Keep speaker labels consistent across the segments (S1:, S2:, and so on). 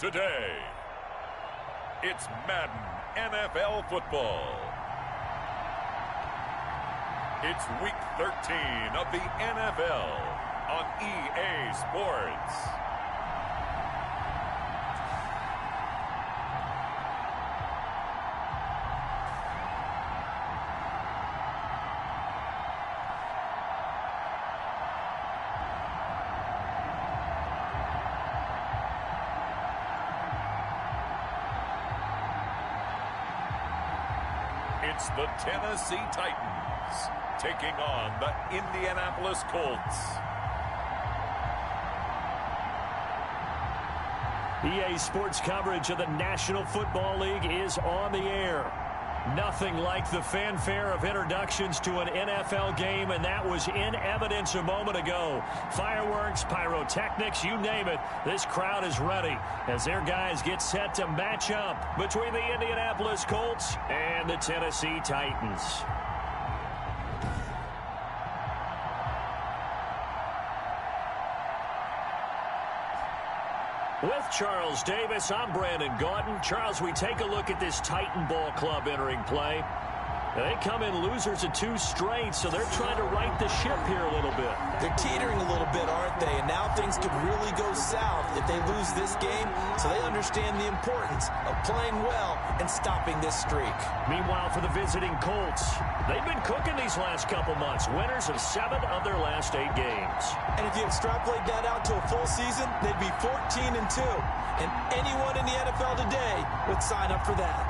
S1: today. It's Madden NFL football. It's week 13 of the NFL on EA Sports. It's the Tennessee Titans taking on the Indianapolis Colts.
S2: EA Sports coverage of the National Football League is on the air. Nothing like the fanfare of introductions to an NFL game, and that was in evidence a moment ago. Fireworks, pyrotechnics, you name it. This crowd is ready as their guys get set to match up between the Indianapolis Colts and the Tennessee Titans. With Charles Davis, I'm Brandon Gaudin. Charles, we take a look at this Titan Ball Club entering play. They come in losers of 2 straight, so they're trying to right the ship here a little bit.
S3: They're teetering a little bit, aren't they? And now things could really go south if they lose this game, so they understand the importance of playing well and stopping this streak.
S2: Meanwhile, for the visiting Colts, they've been cooking these last couple months. Winners of 7 of their last 8 games.
S3: And if you extrapolate that out to a full season, they'd be 14-2. And anyone in the NFL today would sign up for that.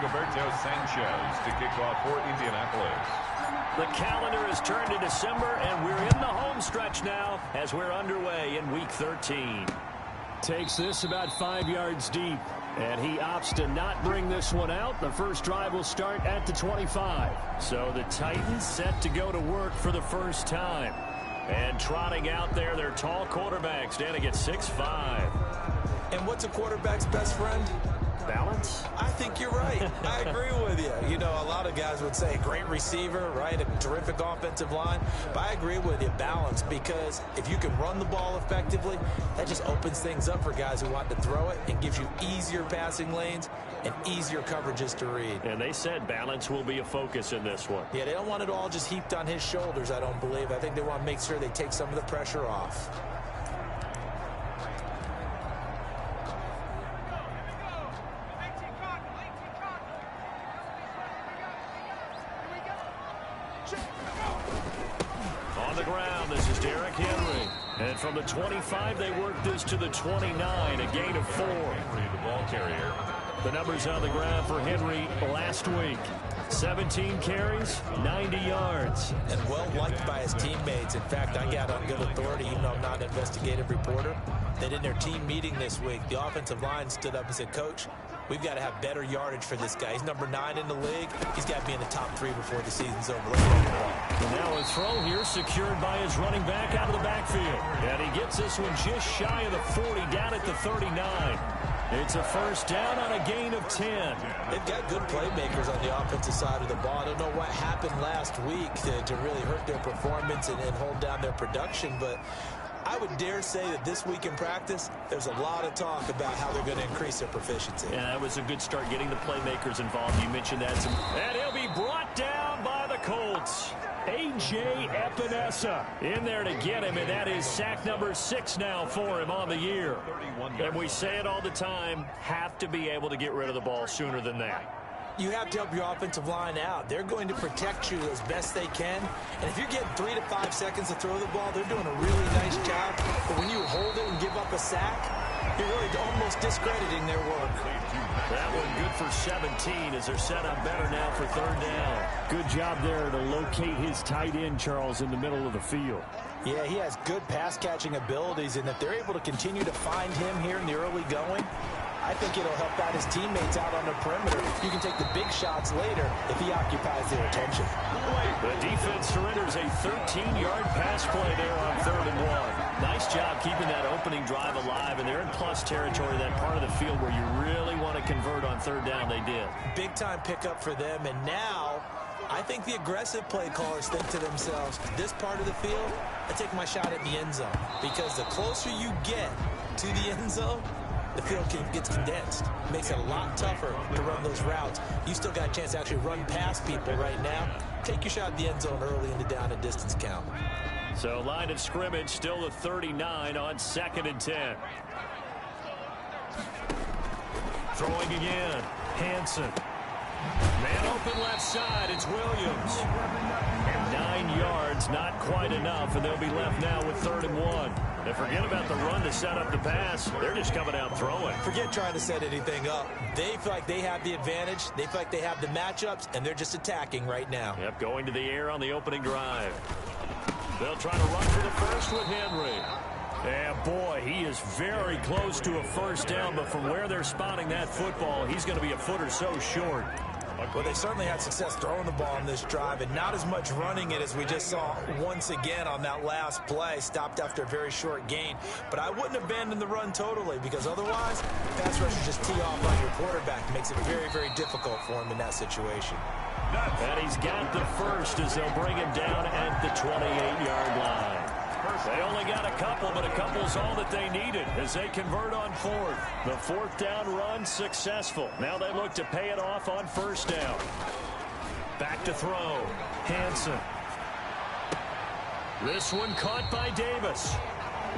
S1: Roberto Sanchez to kick off for Indianapolis.
S2: The calendar has turned to December, and we're in the home stretch now as we're underway in Week 13. Takes this about 5 yards deep, and he opts to not bring this one out. The first drive will start at the 25. So the Titans set to go to work for the first time. And trotting out there, their tall quarterback standing at 6'5".
S3: And what's a quarterback's best friend?
S2: Balance?
S3: I think you're right. I agree with you. You know, a lot of guys would say great receiver, right? A terrific offensive line. But I agree with you, balance, because if you can run the ball effectively, that just opens things up for guys who want to throw it and gives you easier passing lanes and easier coverages to read.
S2: And they said balance will be a focus in this one.
S3: Yeah, they don't want it all just heaped on his shoulders, I don't believe. I think they want to make sure they take some of the pressure off.
S2: On the ground, this is Derrick Henry. And from the 25, they work this to the 29, a gain of 4.
S1: Henry, the ball carrier.
S2: The numbers on the ground for Henry last week. 17 carries, 90 yards.
S3: And well liked by his teammates. In fact, I got on good authority, even though I'm not an investigative reporter, that in their team meeting this week, the offensive line stood up and said, Coach, we've got to have better yardage for this guy. He's number 9 in the league. He's got to be in the top 3 before the season's over. Let's run the ball.
S2: And now a throw here secured by his running back out of the backfield. And he gets this one just shy of the 40, down at the 39. It's a first down on a gain of 10.
S3: They've got good playmakers on the offensive side of the ball. I don't know what happened last week to really hurt their performance and hold down their production, but I would dare say that this week in practice, there's a lot of talk about how they're going to increase their proficiency.
S2: Yeah, that was a good start getting the playmakers involved. You mentioned that. And he'll be brought down by the Colts. A.J. Epinesa in there to get him, and that is sack number 6 now for him on the year. And we say it all the time, have to be able to get rid of the ball sooner than that.
S3: You have to help your offensive line out. They're going to protect you as best they can. And if you're getting 3 to 5 seconds to throw the ball, they're doing a really nice job. But when you hold it and give up a sack, you're really almost discrediting their work.
S2: That one good for 17 as they're set up better now for 3rd down. Good job there to locate his tight end, Charles, in the middle of the field.
S3: Yeah, he has good pass-catching abilities, and if they're able to continue to find him here in the early going, I think it'll help out his teammates out on the perimeter. You can take the big shots later if he occupies their attention.
S2: The defense surrenders a 13-yard pass play there on 3rd and 1. Nice job keeping that opening drive alive, and they're in plus territory, that part of the field where you really want to convert on 3rd down. They did.
S3: Big-time pickup for them, and now I think the aggressive play callers think to themselves, this part of the field, I take my shot at the end zone, because the closer you get to the end zone, the field gets condensed. It makes it a lot tougher to run those routes. You still got a chance to actually run past people right now. Take your shot at the end zone early in the down and distance count.
S2: So line of scrimmage still the 39 on 2nd and 10. Throwing again. Hansen. Man open left side. It's Williams. And 9 yards, not quite enough, and they'll be left now with 3rd and 1. And forget about the run to set up the pass. They're just coming out throwing.
S3: Forget trying to set anything up. They feel like they have the advantage. They feel like they have the matchups, and they're just attacking right now.
S2: Yep, going to the air on the opening drive. They'll try to run for the first with Henry. And boy, he is very close to a first down, but from where they're spotting that football, he's going to be a foot or so short.
S3: Well, they certainly had success throwing the ball on this drive, and not as much running it as we just saw once again on that last play. Stopped after a very short gain. But I wouldn't abandon the run totally, because otherwise, pass rushers just tee off on your quarterback. It makes it very, very difficult for him in that situation.
S2: And he's got the first as they'll bring him down at the 28-yard line. They only got a couple, but a couple's all that they needed as they convert on 4th. The 4th down run successful. Now they look to pay it off on 1st down. Back to throw. Hansen. This one caught by Davis.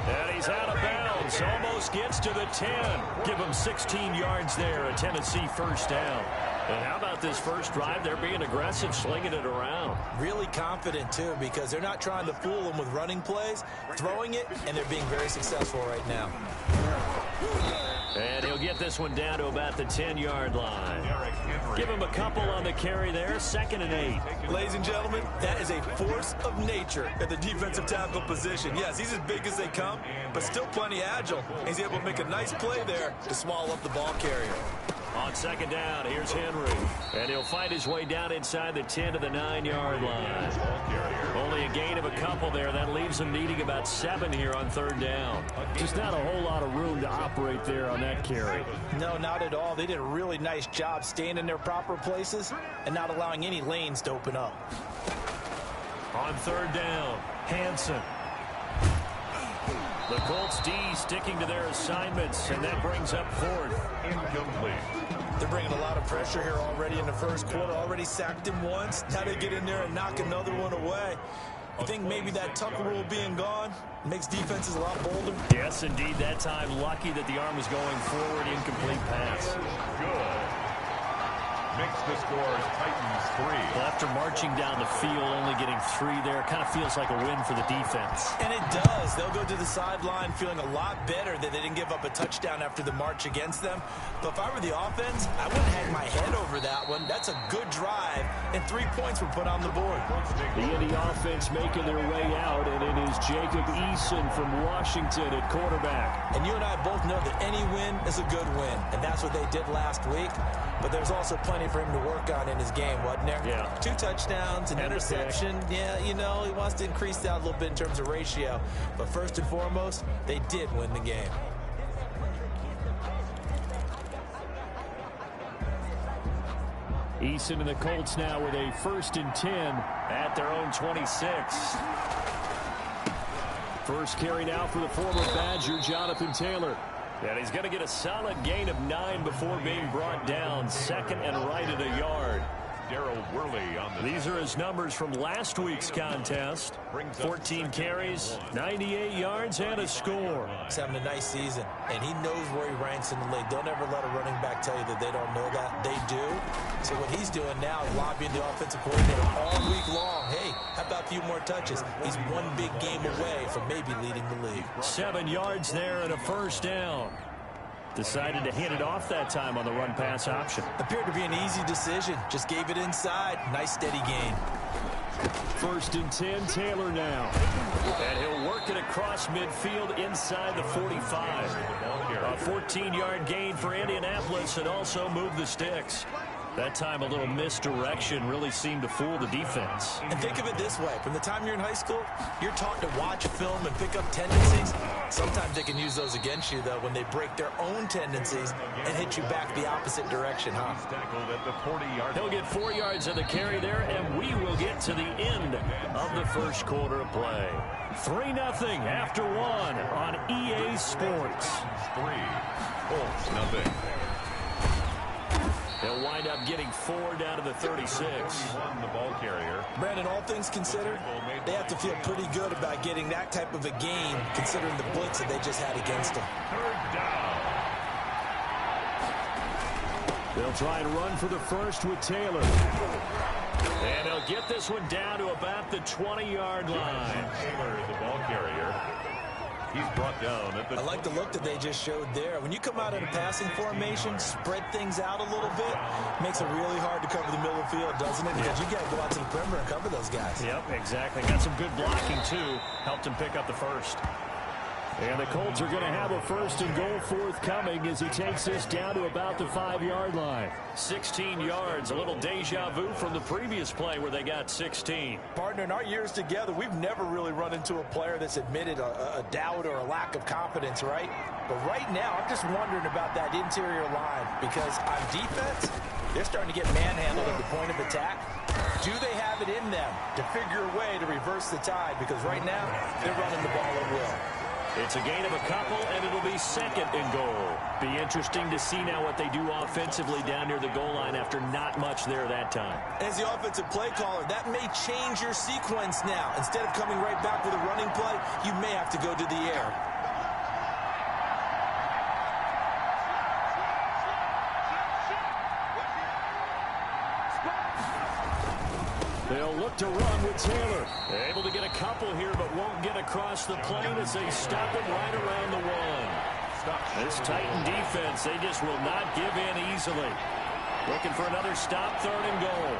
S2: And he's out of bounds. Almost gets to the 10. Give him 16 yards there. A Tennessee first down. And how about this first drive? They're being aggressive, slinging it around.
S3: Really confident, too, because they're not trying to fool them with running plays, throwing it, and they're being very successful right now.
S2: And he'll get this one down to about the 10-yard line. Give him a couple on the carry there. 2nd and 8.
S3: Ladies and gentlemen, that is a force of nature at the defensive tackle position. Yes, he's as big as they come, but still plenty agile. He's able to make a nice play there to swallow up the ball carrier.
S2: On 2nd down, here's Henry. And he'll find his way down inside the 10 to the 9-yard line. Only a gain of a couple there. That leaves him needing about 7 here on 3rd down. Just not a whole lot of room to operate there on that carry.
S3: No, not at all. They did a really nice job staying in their proper places and not allowing any lanes to open up.
S2: On 3rd down, Hansen. The Colts D sticking to their assignments, and that brings up 4th.
S1: Incomplete.
S3: They're bringing a lot of pressure here already in the first quarter. Already sacked him once. Now they get in there and knock another one away. You think maybe that Tucker rule being gone makes defenses a lot bolder?
S2: Yes, indeed. That time, lucky that the arm was going forward. Incomplete pass.
S1: Good. Makes the score Titans 3.
S2: Well, after marching down the field, only getting 3 there, kind of feels like a win for the defense.
S3: And it does. They'll go to the sideline feeling a lot better that they didn't give up a touchdown after the march against them. But if I were the offense, I wouldn't hang my head over that one. That's a good drive, and 3 points were put on the board.
S2: The Indy offense making their way out, and it is Jacob Eason from Washington at quarterback.
S3: And you and I both know that any win is a good win, and that's what they did last week. But there's also plenty for him to work on in his game, wasn't there?
S2: Yeah.
S3: 2 touchdowns, an interception. Yeah, you know, he wants to increase that a little bit in terms of ratio. But first and foremost, they did win the game.
S2: Eason and the Colts now with a 1st and 10 at their own 26. First carry now for the former Badger, Jonathan Taylor. And he's going to get a solid gain of 9 before being brought down. 2nd and right at a yard.
S1: Darrell Worley on the...
S2: These are his numbers from last week's contest. 14 carries, 98 yards, and a score.
S3: He's having a nice season, and he knows where he ranks in the league. Don't ever let a running back tell you that they don't know that. They do. So what he's doing now is lobbying the offensive coordinator all week long. Hey, how about a few more touches? He's one big game away from maybe leading the league.
S2: 7 yards there and a first down. Decided to hit it off that time on the run-pass option.
S3: Appeared to be an easy decision. Just gave it inside. Nice steady gain.
S2: First and 10, Taylor now. And he'll work it across midfield inside the 45. A 14-yard gain for Indianapolis and also move the sticks. That time a little misdirection really seemed to fool the defense.
S3: And think of it this way. From the time you're in high school, you're taught to watch film and pick up tendencies. Sometimes they can use those against you, though, when they break their own tendencies and hit you back the opposite direction, huh?
S2: He'll get 4 yards of the carry there, and we will get to the end of the first quarter of play. 3-0 after 1 on EA Sports.
S1: 3-0.
S2: They'll wind up getting 4 down to the 36.
S1: The ball carrier.
S3: Brandon, all things considered, they have to feel pretty good about getting that type of a game, considering the blitz that they just had against them.
S1: 3rd down.
S2: They'll try and run for the first with Taylor. And they'll get this one down to about the 20-yard line.
S1: Taylor, the ball carrier. He's brought down at the...
S3: I like the look that they just showed there. When you come out in a passing formation, spread things out a little bit, makes it really hard to cover the middle of the field, doesn't it? Because you got to go out to the perimeter and cover those guys.
S2: Yep, exactly. Got some good blocking, too. Helped him pick up the first. And the Colts are going to have a 1st and goal forthcoming as he takes this down to about the 5-yard line. 16 yards, a little deja vu from the previous play where they got 16.
S3: Partner, in our years together, we've never really run into a player that's admitted a doubt or a lack of confidence, right? But right now, I'm just wondering about that interior line because on defense, they're starting to get manhandled at the point of attack. Do they have it in them to figure a way to reverse the tide? Because right now, they're running the ball at will.
S2: It's a gain of a couple, and it'll be 2nd and goal. Be interesting to see now what they do offensively down near the goal line after not much there that time.
S3: As the offensive play caller, that may change your sequence now. Instead of coming right back with a running play, you may have to go to the air.
S2: They'll look to run with Taylor. They're able to get a couple here, but won't get across the plane as they stop him right around the 1. This Titan defense, they just will not give in easily. Looking for another stop, 3rd and goal.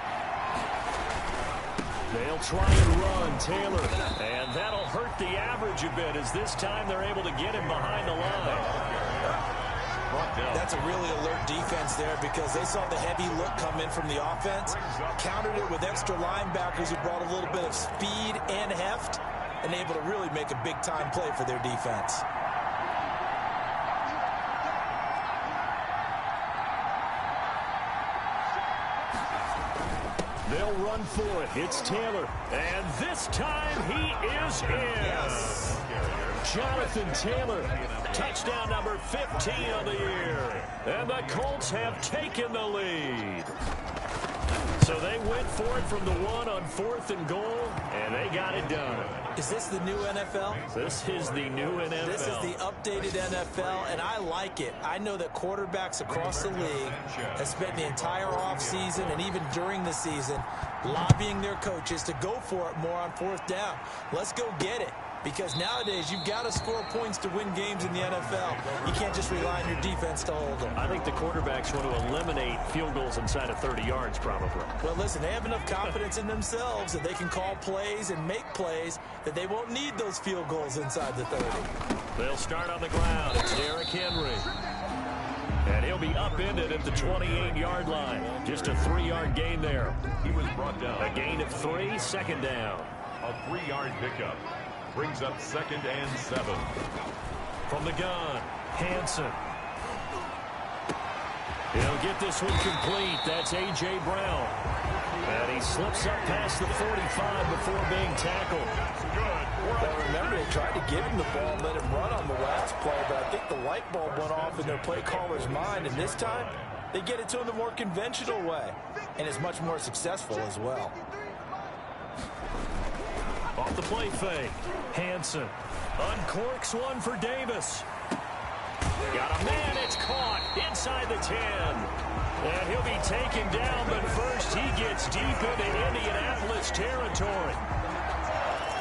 S2: They'll try and run Taylor, and that'll hurt the average a bit as this time they're able to get him behind the line.
S3: That's a really alert defense there because they saw the heavy look come in from the offense, countered it with extra linebackers who brought a little bit of speed and heft, and able to really make a big-time play for their defense.
S2: They'll run for it. It's Taylor. And this time he is in.
S3: Yes.
S2: Jonathan Taylor, touchdown number 15 of the year. And the Colts have taken the lead. So they went for it from the 1 on 4th and goal, and they got it done.
S3: Is this the new NFL?
S2: This is the new NFL.
S3: This is the updated NFL, and I like it. I know that quarterbacks across the league have spent the entire offseason and even during the season lobbying their coaches to go for it more on 4th down. Let's go get it. Because nowadays, you've got to score points to win games in the NFL. You can't just rely on your defense to hold them.
S2: I think the quarterbacks want to eliminate field goals inside of 30 yards, probably.
S3: Well, listen, they have enough confidence in themselves that they can call plays and make plays that they won't need those field goals inside the 30.
S2: They'll start on the ground. It's Derrick Henry. And he'll be upended at the 28-yard line. Just a 3-yard gain there.
S1: He was brought down.
S2: A gain of 3, 2nd down.
S1: A 3-yard pickup. Brings up 2nd and 7.
S2: From the gun, Hansen. He'll get this one complete. That's A.J. Brown. And he slips up past the 45 before being tackled.
S3: Well, remember, they tried to give him the ball and let him run on the last play, but I think the light bulb went off in their play caller's mind, and this time, they get it to him the more conventional way, and it's much more successful as well.
S2: Off the play fake. Hansen uncorks one for Davis. Got a man. It's caught inside the 10. And he'll be taken down, but first he gets deep into Indianapolis territory.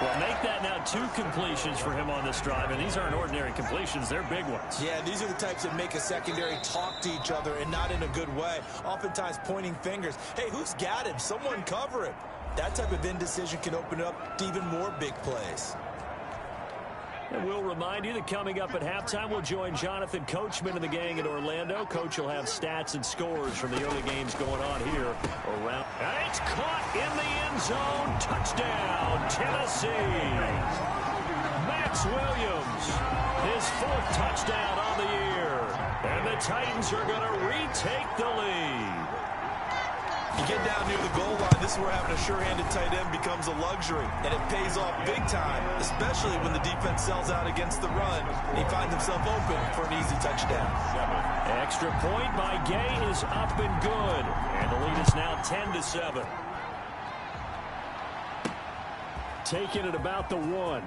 S2: Well, make that now 2 completions for him on this drive, and these aren't ordinary completions. They're big ones.
S3: Yeah, these are the types that make a secondary talk to each other and not in a good way. Oftentimes pointing fingers. Hey, who's got him? Someone cover him. That type of indecision can open up to even more big plays.
S2: And we'll remind you that coming up at halftime, we'll join Jonathan Coachman and the gang in Orlando. Coach will have stats and scores from the early games going on here around. And it's caught in the end zone. Touchdown, Tennessee. Max Williams, his 4th touchdown on the year. And the Titans are going to retake the lead.
S3: You get down near the goal line, this is where having a sure-handed tight end becomes a luxury, and it pays off big time, especially when the defense sells out against the run, and he finds himself open for an easy touchdown.
S2: Extra point by Gay is up and good, and the lead is now 10-7. Taking it about the 1.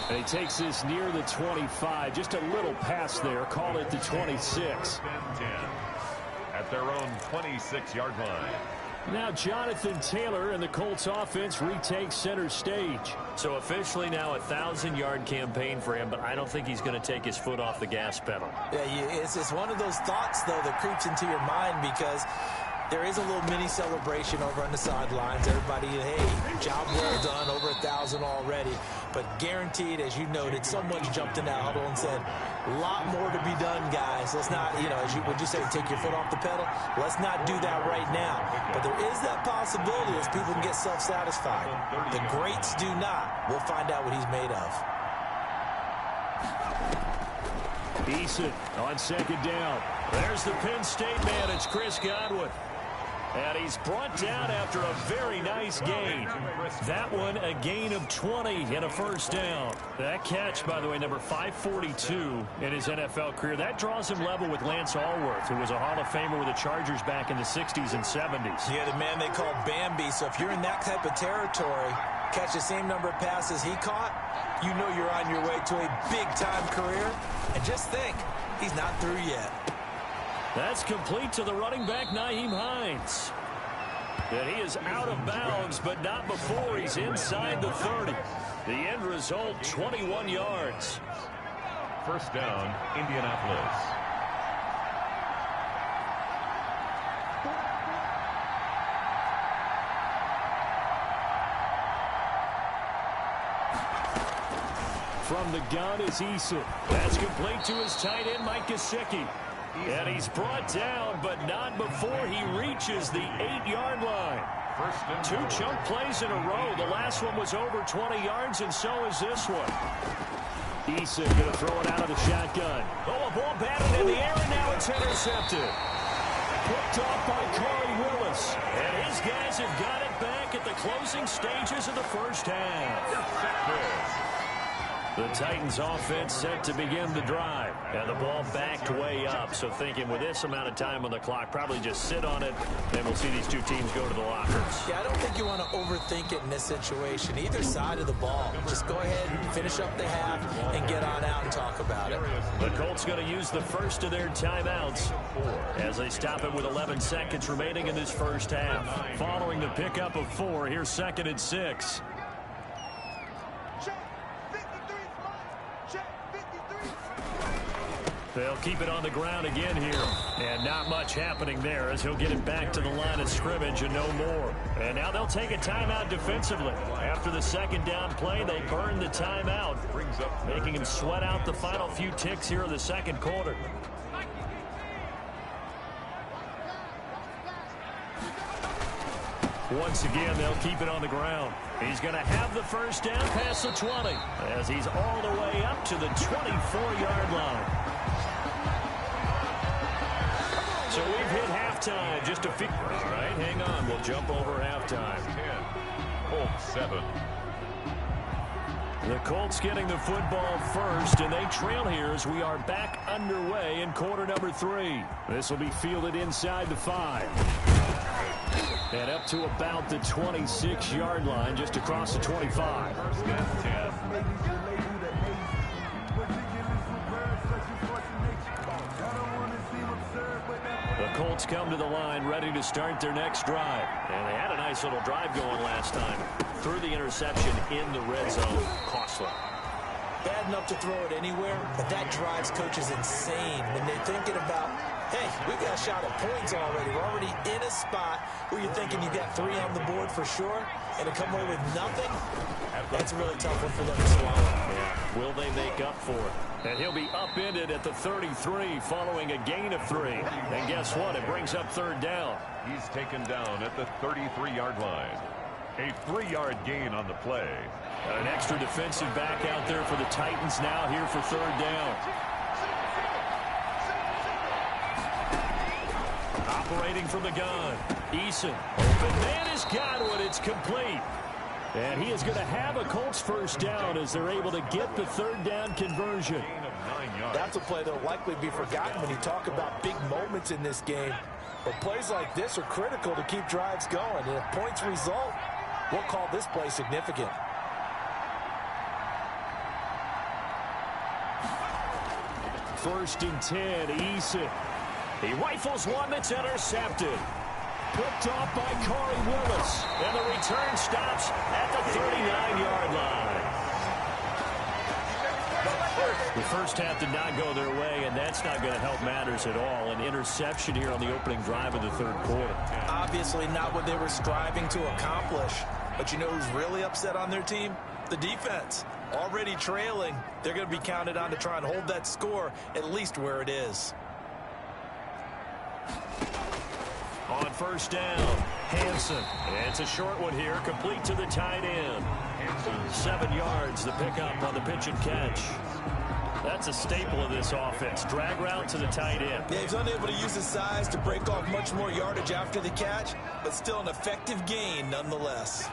S2: And he takes this near the 25. Just a little pass there. Call it the 26.
S1: 10 at their own 26-yard line.
S2: Now Jonathan Taylor and the Colts offense retakes center stage. So officially now a 1,000-yard campaign for him, but I don't think he's going to take his foot off the gas pedal.
S3: Yeah, it's one of those thoughts, though, that creeps into your mind because there is a little mini celebration over on the sidelines. Everybody, hey, job well done, over 1,000 already. But guaranteed, as you noted, someone's jumped in that huddle and said, a lot more to be done, guys. Let's not, would you say, take your foot off the pedal? Let's not do that right now. But there is that possibility as people can get self-satisfied. The greats do not. We'll find out what he's made of.
S2: Eason on 2nd down. There's the Penn State man. It's Chris Godwin. And he's brought down after a very nice gain. That one, a gain of 20 and a 1st down. That catch, by the way, number 542 in his NFL career. That draws him level with Lance Allworth, who was a Hall of Famer with the Chargers back in the 60s and 70s.
S3: Yeah, the man they called Bambi. So if you're in that type of territory, catch the same number of passes he caught, you know you're on your way to a big-time career. And just think, he's not through yet.
S2: That's complete to the running back, Nyheim Hines. And he is out of bounds, but not before he's inside the 30. The end result, 21 yards.
S1: 1st down, Indianapolis.
S2: From the gun is Eason. That's complete to his tight end, Mike Gesicki. And he's brought down, but not before he reaches the 8-yard line. 2 chunk plays in a row. The last one was over 20 yards, and so is this one. Eason going to throw it out of the shotgun. Oh, a ball batted in the air, and now it's intercepted. Picked off by Corey Willis. And his guys have got it back at the closing stages of the 1st half. The Titans offense set to begin the drive. And the ball backed way up. So thinking with this amount of time on the clock, probably just sit on it. Then we'll see these 2 teams go to the lockers.
S3: Yeah, I don't think you want to overthink it in this situation. Either side of the ball. Just go ahead and finish up the half and get on out and talk about it.
S2: The Colts going to use the first of their timeouts as they stop it with 11 seconds remaining in this 1st half. Following the pickup of 4, here's 2nd and 6. They'll keep it on the ground again here. And not much happening there as he'll get it back to the line of scrimmage and no more. And now they'll take a timeout defensively. After the 2nd down play, they burn the timeout, making him sweat out the final few ticks here in the 2nd quarter. Once again, they'll keep it on the ground. He's going to have the 1st down past the 20 as he's all the way up to the 24-yard line. So we've hit halftime. Just a few. All right, hang on. We'll jump over halftime.
S1: 10, Colts 7.
S2: The Colts getting the football first, and they trail here as we are back underway in quarter number 3. This will be fielded inside the 5. And up to about the 26-yard line, just across the 25.
S1: 1st and 10.
S2: The Colts come to the line ready to start their next drive. And they had a nice little drive going last time. Threw the interception in the red zone. Costly.
S3: Bad enough to throw it anywhere, but that drives coaches insane when they're thinking about, hey, we've got a shot at points already. We're already in a spot where you're thinking you got 3 on the board for sure, and to come away with nothing, that's a really tough one for them to swallow.
S2: Yeah. Will they make up for it? And he'll be upended at the 33 following a gain of 3. And guess what? It brings up 3rd down.
S1: He's taken down at the 33-yard line. A 3-yard gain on the play.
S2: Got an extra defensive back out there for the Titans now here for 3rd down. Operating from the gun. Eason. Open man has got one. It's complete. And he is going to have a Colts 1st down as they're able to get the 3rd down conversion.
S3: That's a play that will likely be forgotten when you talk about big moments in this game. But plays like this are critical to keep drives going. And if points result, we'll call this play significant.
S2: First and 10, Eason. He rifles one that's intercepted. Picked off by Corey Willis. And the return stops at the 39-yard line. The first half did not go their way, and that's not going to help matters at all. An interception here on the opening drive of the 3rd quarter.
S3: Obviously not what they were striving to accomplish. But you know who's really upset on their team? The defense. Already trailing. They're going to be counted on to try and hold that score at least where it is.
S2: On 1st down, Hansen. It's a short one here, complete to the tight end. 7 yards, the pickup on the pitch and catch. That's a staple of this offense. Drag route to the tight end.
S3: Yeah, he's unable to use his size to break off much more yardage after the catch, but still an effective gain nonetheless.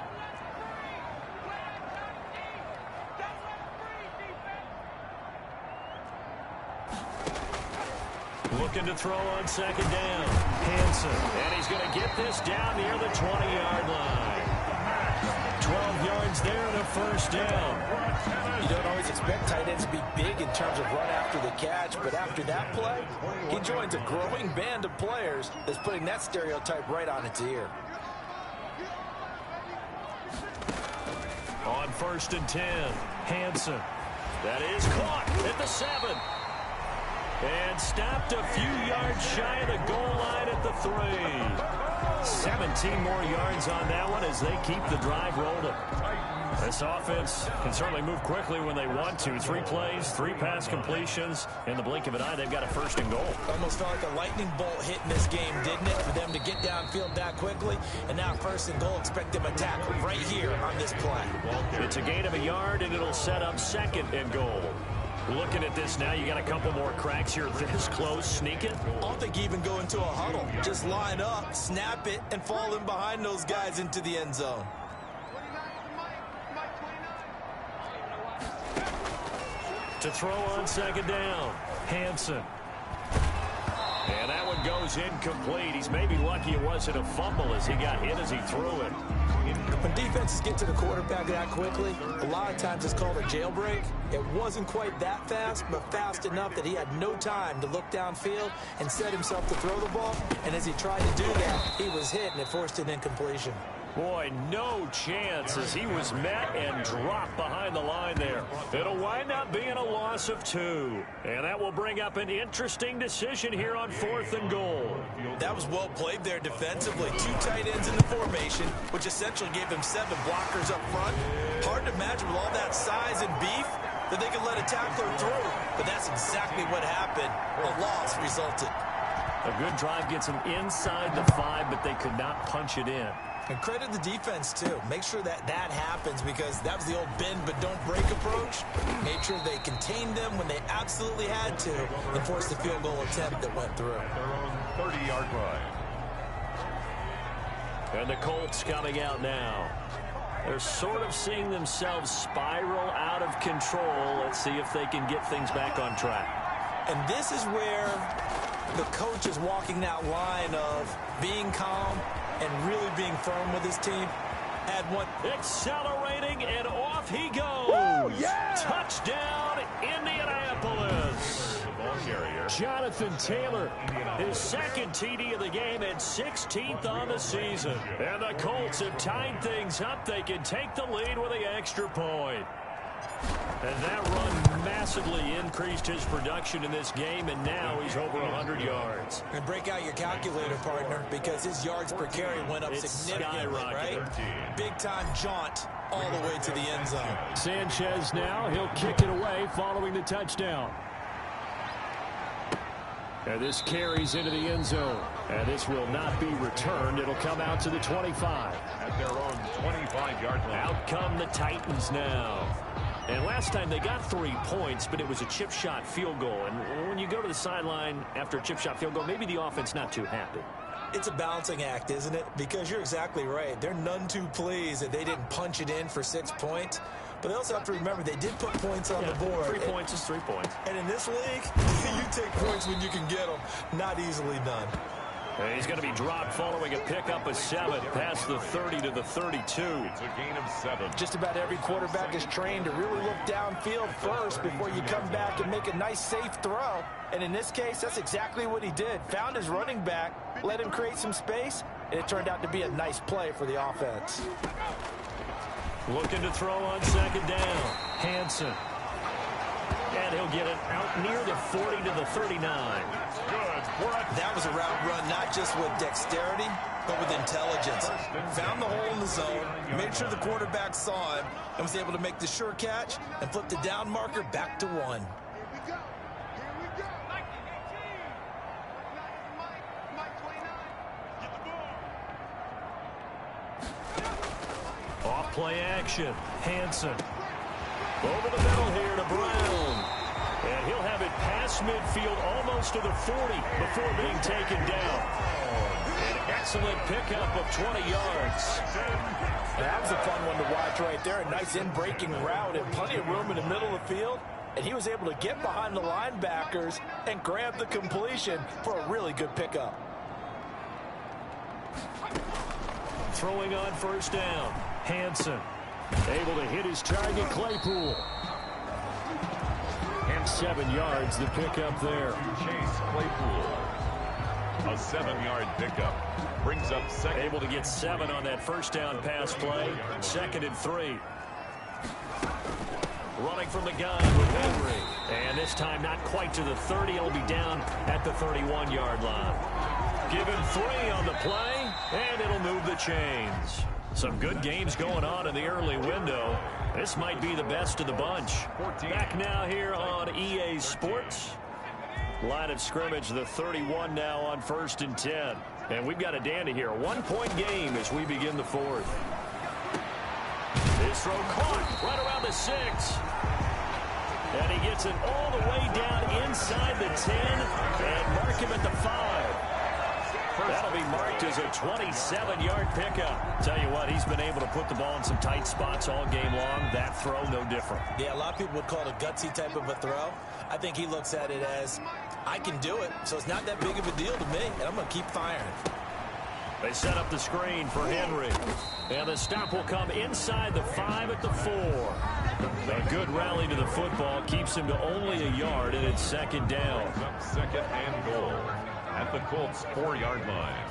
S2: Looking to throw on 2nd down. Hansen. And he's going to get this down near the 20-yard line. 12 yards there and a 1st down.
S3: You don't always expect tight ends to be big in terms of run after the catch, but after that play, he joins a growing band of players that's putting that stereotype right on its ear.
S2: On 1st and 10, Hansen. That is caught at the 7. And stopped a few yards shy of the goal line at the 3. 17 more yards on that one as they keep the drive rolling. This offense can certainly move quickly when they want to. 3 plays, 3 pass completions. In the blink of an eye, they've got a 1st and goal.
S3: Almost felt like a lightning bolt hit in this game, didn't it? For them to get downfield that quickly. And now 1st and goal, expect them to tackle right here on this play.
S2: It's a gain of a yard, and it'll set up 2nd and goal. Looking at this now, you got a couple more cracks here this close. Sneak it.
S3: I don't think you even go into a huddle. Just line up, snap it, and fall in behind those guys into the end zone.
S2: To throw on 2nd down, Hansen. And that one goes incomplete. He's maybe lucky it wasn't a fumble as he got hit as he threw it.
S3: When defenses get to the quarterback that quickly, a lot of times it's called a jailbreak. It wasn't quite that fast, but fast enough that he had no time to look downfield and set himself to throw the ball. And as he tried to do that, he was hit, and it forced an incompletion.
S2: Boy, no chance as he was met and dropped behind the line there. It'll wind up being a loss of 2. And that will bring up an interesting decision here on 4th and goal.
S3: That was well played there defensively. 2 tight ends in the formation, which essentially gave him 7 blockers up front. Hard to imagine with all that size and beef that they could let a tackler through. But that's exactly what happened. A loss resulted.
S2: A good drive gets them inside the 5, but they could not punch it in.
S3: And credit the defense, too. Make sure that happens because that was the old bend but don't break approach. Made sure they contained them when they absolutely had to and forced the field goal attempt that went through.
S1: Their own 30-yard line.
S2: And the Colts coming out now. They're sort of seeing themselves spiral out of control. Let's see if they can get things back on track.
S3: And this is where the coach is walking that line of being calm and really being firm with his team. Had one.
S2: Accelerating, and off he goes.
S3: Woo, yeah!
S2: Touchdown, Indianapolis. Jonathan Taylor, his 2nd TD of the game and 16th on the season. And the Colts have tied things up. They can take the lead with the extra point. And that run massively increased his production in this game, and now he's over 100 yards.
S3: And break out your calculator, partner, because his yards per carry went up significantly, right? Big-time jaunt all the way to the end zone.
S2: Sanchez now, he'll kick it away following the touchdown. And this carries into the end zone. And this will not be returned. It'll come out to the 25.
S1: At their own 25-yard line.
S2: Out come the Titans now. And last time they got 3 points, but it was a chip shot field goal. And when you go to the sideline after a chip shot field goal, maybe the offense not too happy.
S3: It's a balancing act, isn't it? Because you're exactly right. They're none too pleased that they didn't punch it in for 6 points. But they also have to remember they did put points on the board.
S2: 3 points is 3 points.
S3: And in this league, you take points when you can get them. Not easily done.
S2: And he's going to be dropped following a pickup of 7 past the 30 to the 32.
S1: It's a gain of 7.
S3: Just about every quarterback is trained to really look downfield first before you come back and make a nice, safe throw. And in this case, that's exactly what he did. Found his running back, let him create some space, and it turned out to be a nice play for the offense.
S2: Looking to throw on second down. Hansen. And he'll get it out near the 40 to the 39.
S3: That was a route run, not just with dexterity, but with intelligence. Found the hole in the zone, made sure the quarterback saw him, and was able to make the sure catch and flip the down marker back to 1.
S2: Off play action. Hansen. Over the middle here to Brown. And he'll have it past midfield almost to the 40 before being taken down. An excellent pickup of 20 yards.
S3: That was a fun one to watch right there. A nice in-breaking route and plenty of room in the middle of the field. And he was able to get behind the linebackers and grab the completion for a really good pickup.
S2: Throwing on first down. Hansen able to hit his target, Claypool. And 7 yards, the pickup there.
S1: Chase Claypool. A 7-yard pickup. Brings up second.
S2: Able to get 7 on that first down pass play. 2nd and 3. Running from the gun with Henry. And this time not quite to the 30. It'll be down at the 31-yard line. Given 3 on the play, and it'll move the chains. Some good games going on in the early window. This might be the best of the bunch.
S1: 14.
S2: Back now here on EA Sports. Line of scrimmage, the 31 now on 1st and 10. And we've got a dandy here. A 1-point game as we begin the 4th. This throw caught right around the 6. And he gets it all the way down inside the 10 and mark him at the 5. That'll be marked as a 27-yard pickup. Tell you what, he's been able to put the ball in some tight spots all game long. That throw, no different.
S3: Yeah, a lot of people would call it a gutsy type of a throw. I think he looks at it as, I can do it, so it's not that big of a deal to me, and I'm going to keep firing.
S2: They set up the screen for Henry. And the stop will come inside the 5 at the 4. A good rally to the football keeps him to only a yard, and it's 2nd down.
S1: Second and goal at the Colts' 4-yard line.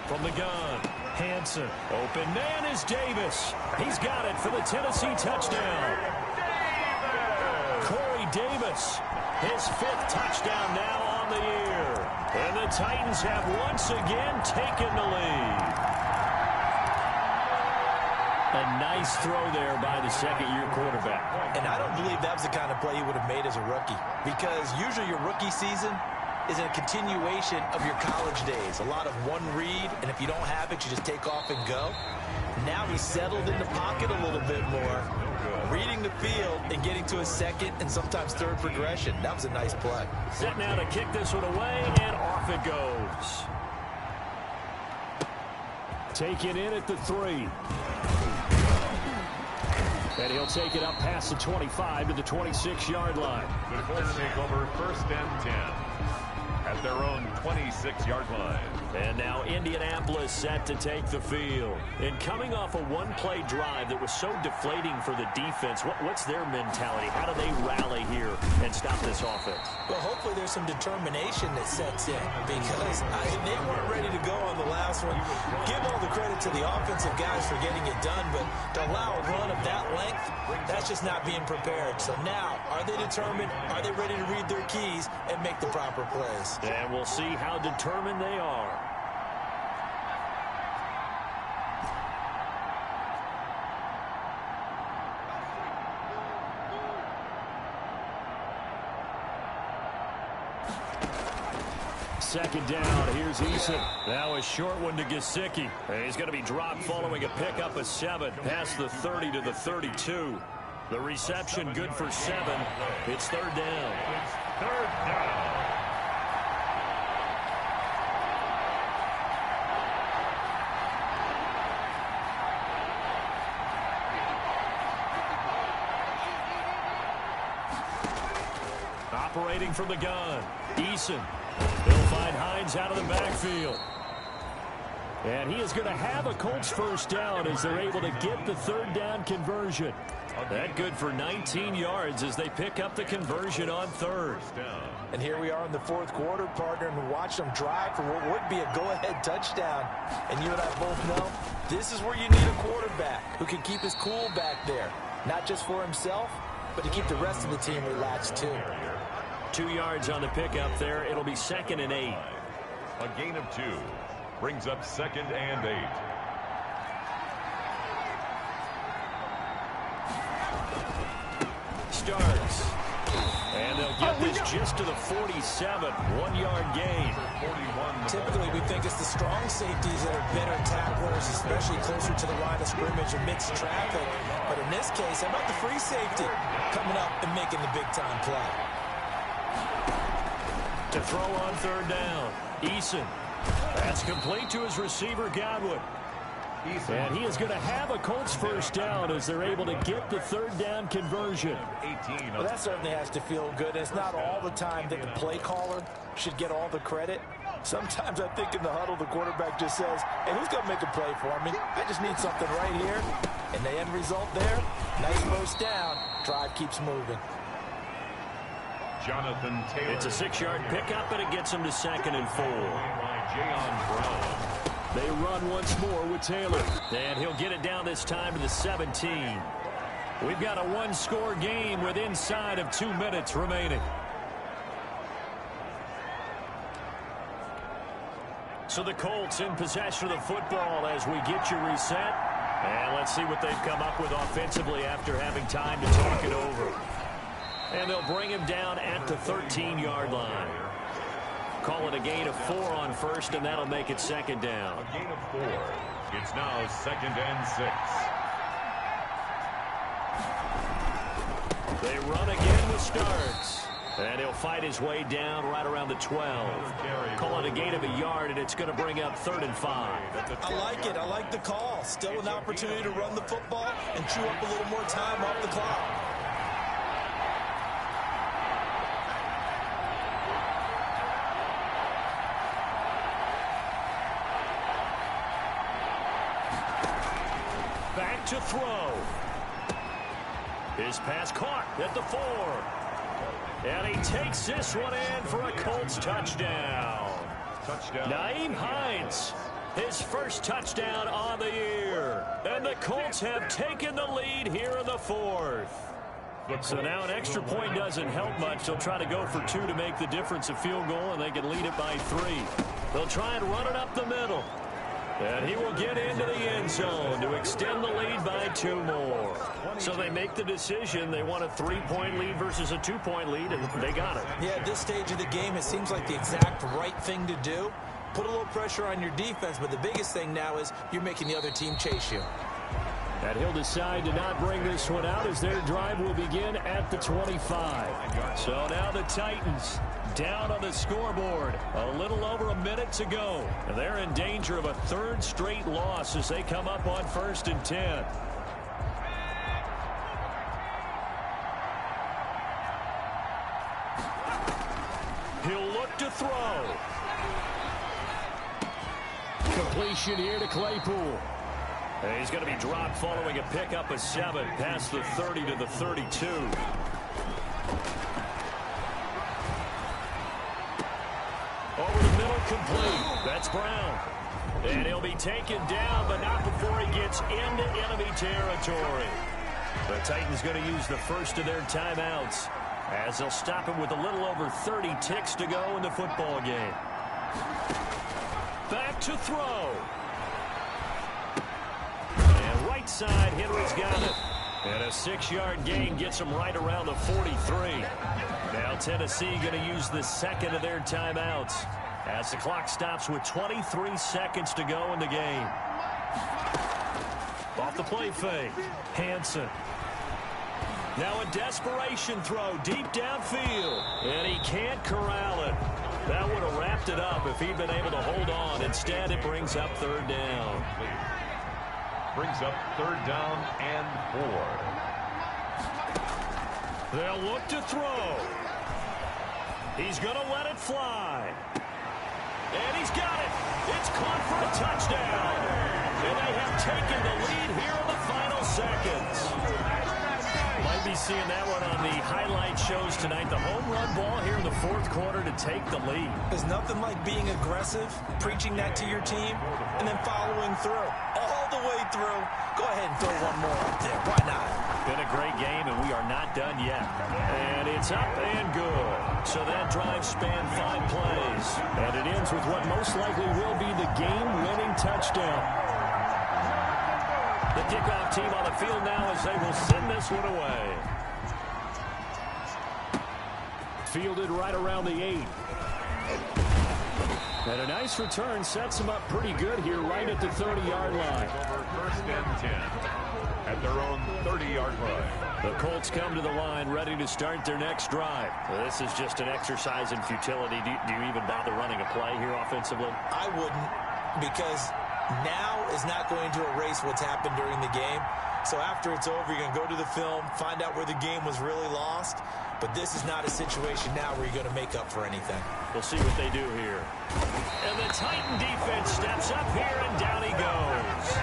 S2: From the gun, Hansen. Open man is Davis. He's got it for the Tennessee touchdown. Corey Davis, his 5th touchdown now on the year. And the Titans have once again taken the lead. A nice throw there by the 2nd-year quarterback.
S3: And I don't believe that was the kind of play he would have made as a rookie. Because usually your rookie season is a continuation of your college days. A lot of one read, and if you don't have it, you just take off and go. Now he's settled in the pocket a little bit more, reading the field and getting to his 2nd and sometimes 3rd progression. That was a nice play.
S2: Set now to kick this one away, and off it goes. Taken in at the 3. And he'll take it up past the 25 to the 26-yard line.
S1: The Colts take over 1st and 10 at their own 26-yard line.
S2: And now Indianapolis set to take the field. And coming off a one-play drive that was so deflating for the defense, what's their mentality? How do they rally here and stop this offense?
S3: Well, hopefully there's some determination that sets in because they weren't ready to go on the last one. Give all the credit to the offensive guys for getting it done, but to allow a run of that length, that's just not being prepared. So now, are they determined? Are they ready to read their keys and make the proper plays?
S2: And we'll see how determined they are. Second down, here's Eason. Now a short one to Gesicki. He's going to be dropped following a pickup of 7 past the 30 to the 32. The reception good for 7. It's third down.
S1: Third down.
S2: Operating from the gun, Eason. He'll find Hines out of the backfield. And he is going to have a Colts first down as they're able to get the third down conversion. That good for 19 yards as they pick up the conversion on third.
S3: And here we are in the fourth quarter, partner, and watch them drive for what would be a go-ahead touchdown. And you and I both know this is where you need a quarterback who can keep his cool back there. Not just for himself, but to keep the rest of the team relaxed too.
S2: 2 yards on the pickup there. It'll be 2nd and 8.
S1: A gain of 2 brings up 2nd and 8.
S2: Starts. And they'll get this just to the 47. 1-yard gain.
S3: Typically, we think it's the strong safeties that are better tacklers, especially closer to the line of scrimmage amidst traffic. But in this case, how about the free safety coming up and making the big-time play?
S2: To throw on third down, Eason. That's complete to his receiver, Godwin. And he is going to have a Colts first down as they're able to get the third down conversion.
S3: Well, that certainly has to feel good. It's not all the time that the play caller should get all the credit. Sometimes I think in the huddle, the quarterback just says, hey, who's going to make a play for me? I just need something right here. And the end result there, nice first down. Drive keeps moving.
S1: Jonathan Taylor.
S2: It's a 6-yard pickup, and it gets him to 2nd and 4. They run once more with Taylor. And he'll get it down this time to the 17. We've got a one-score game with inside of 2 minutes remaining. So the Colts in possession of the football as we get you reset. And let's see what they've come up with offensively after having time to talk it over. And they'll bring him down at the 13-yard line. Call it a gain of 4 on first, and that'll make it 2nd down.
S1: A gain of 4. It's now 2nd and 6.
S2: They run again with Starks. And he'll fight his way down right around the 12. Call it a gain of 1 yard, and it's going to bring up 3rd and 5.
S3: I like it. I like the call. Still an opportunity to run the football and chew up a little more time off the clock.
S2: Back to throw. His pass caught at the 4. And he takes this one in for a Colts touchdown. Nyheim Hines, his first touchdown on the year. And the Colts have taken the lead here in the 4th. So now an extra point doesn't help much. They'll try to go for 2 to make the difference a field goal, and they can lead it by 3. They'll try and run it up the middle. And he will get into the end zone to extend the lead by 2 more. So they make the decision. They want a 3-point lead versus a 2-point lead, and they got it.
S3: Yeah, at this stage of the game, it seems like the exact right thing to do. Put a little pressure on your defense, but the biggest thing now is you're making the other team chase you.
S2: And he'll decide to not bring this one out as their drive will begin at the 25. So now the Titans down on the scoreboard. A little over a minute to go. And they're in danger of a 3rd straight loss as they come up on 1st and 10. He'll look to throw. completion here to Claypool. And he's going to be dropped following a pickup of 7 past the 30 to the 32. Over the middle, complete. That's Brown. And he'll be taken down, but not before he gets into enemy territory. The Titans going to use the first of their timeouts as they'll stop him with a little over 30 ticks to go in the football game. Back to throw. And right side, Henry's got it. And a 6-yard gain gets him right around the 43. Now Tennessee going to use the second of their timeouts as the clock stops with 23 seconds to go in the game. Off the play fake, Hansen. Now a desperation throw deep downfield, and he can't corral it. That would have wrapped it up if he'd been able to hold on. Instead, it brings up 3rd down.
S1: Brings up 3rd down and 4.
S2: They'll look to throw. He's going to let it fly. And he's got it. It's caught for a touchdown. And they have taken the lead here in the final seconds. Might be seeing that one on the highlight shows tonight. The home run ball here in the 4th quarter to take the lead.
S3: There's nothing like being aggressive, preaching that to your team, and then following through. All the way through. Go ahead and throw one more up there. Why not?
S2: Been a great game, and we are not done yet. And it's up and good. So that drive spanned 5 plays. And it ends with what most likely will be the game-winning touchdown. The kickoff team on the field now as they will send this one away. Fielded right around the 8. And a nice return sets them up pretty good here right at the 30-yard line.
S1: Over 1st and 10 at their own 30-yard line.
S2: The Colts come to the line ready to start their next drive. This is just an exercise in futility. Do you even bother running a play here offensively?
S3: I wouldn't, because now is not going to erase what's happened during the game. So after it's over, you're going to go to the film, find out where the game was really lost. But this is not a situation now where you're going to make up for anything.
S2: We'll see what they do here. And the Titan defense steps up here, and down he goes.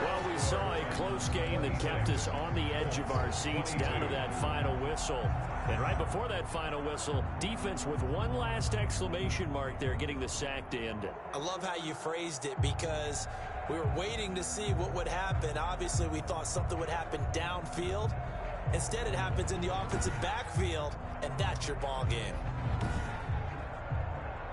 S2: Well, we saw a close game that kept us on the edge of our seats down to that final whistle. And right before that final whistle, defense with one last exclamation mark there, getting the sack to end it.
S3: I love how you phrased it, because we were waiting to see what would happen. Obviously, we thought something would happen downfield. Instead, it happens in the offensive backfield, and that's your ball game.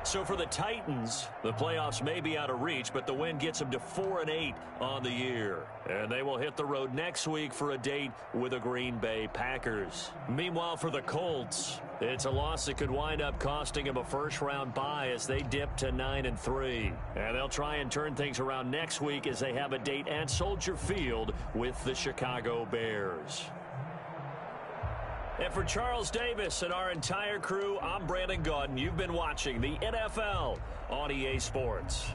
S2: So for the Titans, the playoffs may be out of reach, but the win gets them to 4-8 on the year. And they will hit the road next week for a date with the Green Bay Packers. Meanwhile, for the Colts, it's a loss that could wind up costing them a first-round bye as they dip to 9-3. And they'll try and turn things around next week as they have a date at Soldier Field with the Chicago Bears. And for Charles Davis and our entire crew, I'm Brandon Gaudin. You've been watching the NFL on EA Sports.